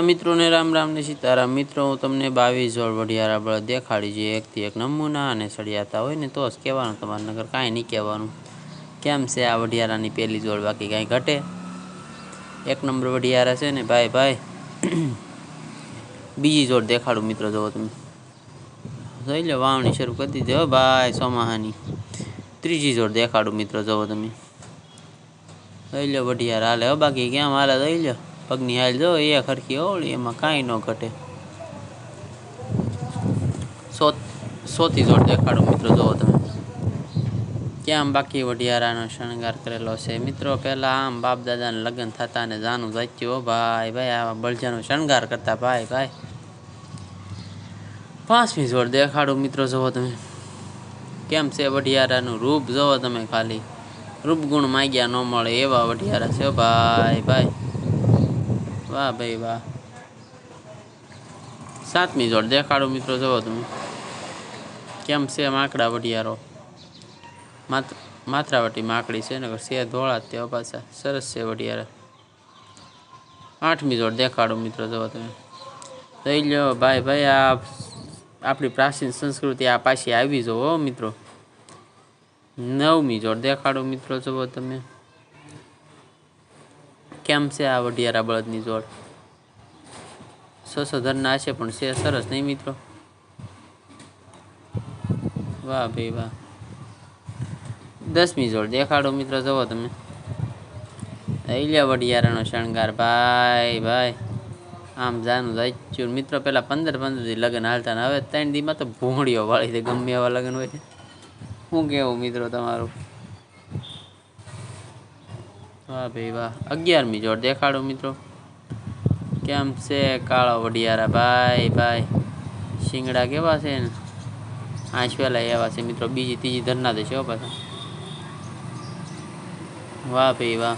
મિત્રો ने राम राम ने सीताराम। मित्रों हूँ तमने 22 जोड़ वढियारा बळद देखाड़ी जे एक थी एक नमूना अने सड़ियाता होय ने तो ज कहेवानुं तमारे, नगर कांई नहीं कहेवानुं। केम छे आ वढियारानी पहेली जोड़, बाकी कांई घटे। एक नंबर वढियारा छे ने भाई भाई। बीजी जोड़ देखाड़ू मित्रों, जो तमे જોઈ લો વાવણી શરૂ કરી દીધી હો ભાઈ ચોમાહાની। ત્રીજી જોડ દેખાડું મિત્રો, જો તમે જોઈ લો વઢિયાર હાલે હો, બાકી કેમ હાલે જોઈ લો પગની હાલ જો એ ખરખી હોળી, એમાં કાંઈ ન ઘટે। સોતી જોડ દેખાડું મિત્રો, જો તમે કેમ બાકી વઢિયારાનો શણગાર કરેલો છે મિત્રો। પહેલા આમ બાપ દાદાને લગ્ન થતા ને જાનું જાચ્યું હો ભાઈ ભાઈ, આવા બળજાનો શણગાર કરતા ભાઈ ભાઈ। પાંચમી જોડ દેખાડું મિત્રો, જોવો તમે કેમ છે વઢિયારાનું રૂપ, જોવો તમે ખાલી રૂપ ગુણ માગ્યા ન મળે એવા વઢિયારા છે ભાઈ ભાઈ, વાહ ભાઈ વાહ। સાતમી જોડ દેખાડું મિત્રો, જોવો તમે કેમ છે માકડા વઢિયારો, માથરાવટી માકડી છે ને છે ધોળા તે પાછા સરસ છે વઢિયારા। આઠમી જોડ દેખાડું મિત્રો, જોવો તમે જોઈ લો ભાઈ ભાઈ, આ આપણી પ્રાચીન સંસ્કૃતિ આ પાછી આવી જો હો મિત્રો। નવમી જોડ દેખાડો મિત્રો, જુઓ તમે કેમ છે આ વઢિયારા બળદની જોડ, સસોધરના હશે પણ છે સરસ નહીં મિત્રો, વાહ ભાઈ વાહ। દસમી જોડ દેખાડો મિત્રો, જુઓ તમે અહીંયા વઢિયારાનો શણગાર ભાઈ ભાઈ, આમ જાનું જાચ્યું મિત્રો। પેલા 15 દી લગ્ન હાલતા ને હવે 3 દીમાં તો ભૂંગળીઓ વાળી છે, ગમે એવા લગ્ન હોય છે। શું કેવું મિત્રો તમારું, વાહ ભાઈ વાહ। 11મી જોડ દેખાડો મિત્રો, કેમ છે કાળો વઢિયારા ભાઈ ભાઈ, શિંગડા કેવા છે ને આંચવેલા એવા છે મિત્રો, બીજી ત્રીજી ધરના દેશે હો પાછા, વાહ ભાઈ વાહ।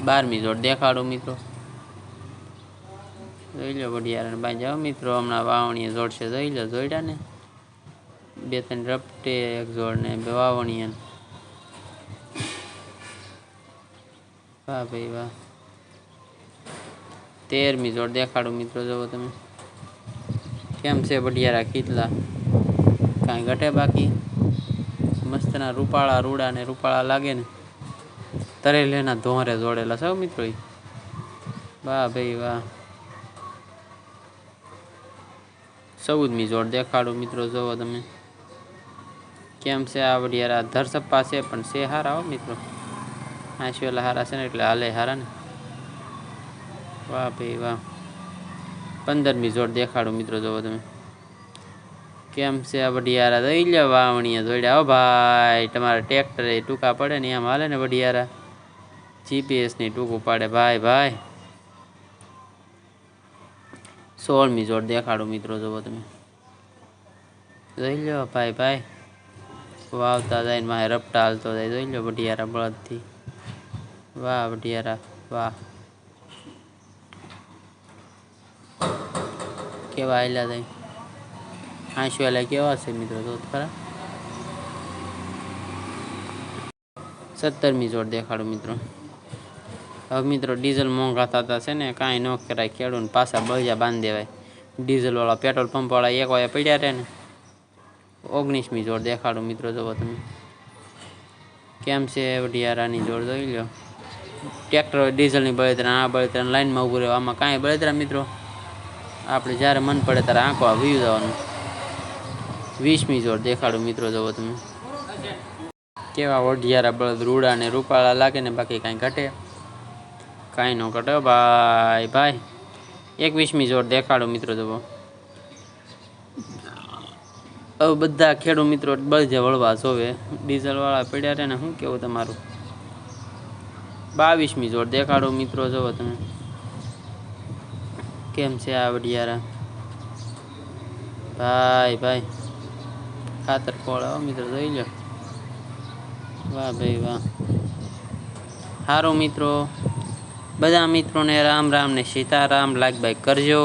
12મી જોડ દેખાડો મિત્રો, જોઈ લો વઢિયારાને બાંધ્યા મિત્રો, હમણાં વાવણીએ જોડશે, જોઈ લો જોડ્યા ને 2-3 રપટે એક જોડ ને વાવણીએ, વાહ ભાઈ વાહ। 13મી જોડ દેખાડો મિત્રો, જોવો તમે કેમ છે વઢિયારા ખીચલા, કાંઈ ઘટે બાકી, મસ્તના રૂપાળા રૂડા ને રૂપાળા લાગે ને તરેલેના ધોરે જોડેલા છે મિત્રો, વાહ ભાઈ વાહ। 14મી જોડ દેખાડો મિત્રો, જોવો તમે કેમ છે આ વઢિયારા, ધરસપ્પા છે પણ છે હારા હો મિત્રો, આંચવેલા હારા છે ને એટલે હાલે હારા ને, વાહ ભાઈ વાહ। 15મી જોડ દેખાડો મિત્રો, જોવો તમે કેમ છે આ વઢિયારા, જોઈ લો વાવણીએ જોડ્યા હો ભાઈ, તમારે ટ્રેક્ટર એ ટૂંકા પડે ને એમ હાલે ને વઢિયારા, GPS ની ટૂંકું પાડે ભાઈ ભાઈ। 16મી જોડ દેખાડો મિત્રો, જોવો તમે જોઈ લો ભાઈ ભાઈ, વાવતા જાય ને મારે રપટા હાલતો જાય, જોઈ લો વઢિયારા બળદથી, વાહ વઢિયારા વાહ, કેવા હાલ્યા જાય, આંચવેલા કેવા છે મિત્રો, જો ખરા। 17મી જોડ દેખાડો મિત્રો, હવે મિત્રો ડીઝલ મોંઘા થતા છે ને કાંઈ ન કરાય, ખેડૂને પાછા બળિયા બાંધી દેવાય, ડીઝલ વાળા પેટ્રોલ પંપ વાળા એક વાયા પડ્યા રહે ને। 19મી જોડ દેખાડો મિત્રો, જોવો તમે કેમ છે વઢિયારાની જોડ, જોઈ લો ટ્રેક્ટર ડીઝલની બળતરા, આ બળતરા લાઈનમાં ઊભું રહેવું, આમાં કાંઈ બળતરા મિત્રો, આપણે જ્યારે મન પડે ત્યારે આંખો વીયું જવાનું। 20મી જોડ દેખાડો મિત્રો, જોવો તમે કેવા વઢિયારા બળદ રૂડા ને રૂપાળા લાગે ને, બાકી કાંઈ ઘટે, કાંઈ ન ઘટે ભાઈ ભાઈ। 21મી જોડ દેખાડો મિત્રો, જોવો હવે બધા ખેડૂત મિત્રો બળજે વળવા જોવે, ડીઝલ વાળા પડ્યા રહે ને, શું કેવું તમારું। 22મી જોડ દેખાડો મિત્રો, જોવો તમે કેમ છે આ વઢિયારા ભાઈ ભાઈ, ખાતર ખોળા મિત્રો, જોઈ લો વાહ ભાઈ વાહ। સારું મિત્રો, બધા મિત્રોને રામ રામ ને સીતારામ, લાઈક બાઈક કરજો।